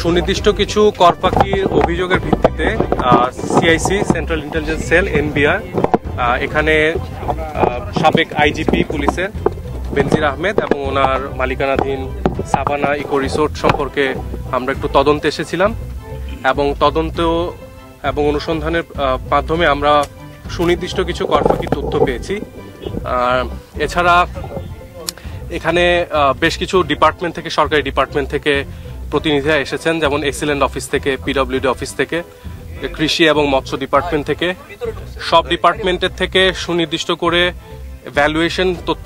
সুনির্দিষ্ট কিছু কর ফাঁকির অভিযোগের ভিত্তিতে CIC central intelligence cell NBR এখানে সাবেক আইজিপি পুলিশের বেনজির আহমেদ এবং ওনার মালিকানাধীন সাভানা ইকো রিসোর্ট সম্পর্কে আমরা একটু তদন্তে এসেছিলাম এবং তদন্ত এবং অনুসন্ধানের মাধ্যমে আমরা সুনির্দিষ্ট কিছু কর ফাঁকির তথ্য পেয়েছি। এছাড়া এখানে বেশ কিছু ডিপার্টমেন্ট থেকে, সরকারি ডিপার্টমেন্ট থেকে প্রতিনিধিরা এসেছেন, যেমন এক্সিলেন্ট অফিস থেকে, পিডব্লিউডি অফিস থেকে, কৃষি এবং মৎস্য ডিপার্টমেন্ট থেকে। সব ডিপার্টমেন্টের থেকে সুনির্দিষ্ট করে ভ্যালুয়েশন তথ্য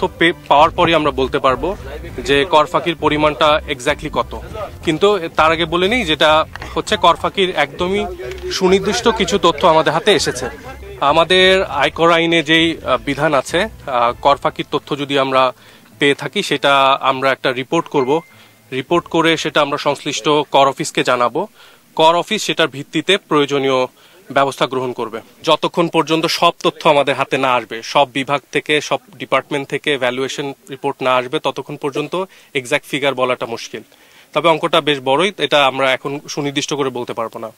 পাওয়ার পরই আমরা বলতে পারবো যে কর ফাঁকির পরিমাণটা এক্স্যাক্টলি কত। কিন্তু তার আগে বলে নিই, যেটা হচ্ছে কর ফাঁকির একদমই সুনির্দিষ্ট কিছু তথ্য আমাদের হাতে এসেছে। আমাদের আয়কর আইনে যেই বিধান আছে, কর ফাঁকির তথ্য যদি আমরা পেয়ে থাকি সেটা আমরা একটা রিপোর্ট করব। রিপোর্ট করে সেটা আমরা সংশ্লিষ্ট কর অফিসকে জানাবো। কর অফিস সেটার ভিত্তিতে প্রয়োজনীয় ব্যবস্থা গ্রহণ করবে। যতক্ষণ পর্যন্ত সব তথ্য আমাদের হাতে না আসবে, সব বিভাগ থেকে, সব ডিপার্টমেন্ট থেকে ভ্যালুয়েশন রিপোর্ট না আসবে, ততক্ষণ পর্যন্ত এক্সাক্ট ফিগার বলাটা মুশকিল। তবে অঙ্কটা বেশ বড়ই, এটা আমরা এখন সুনির্দিষ্ট করে বলতে পারবো না।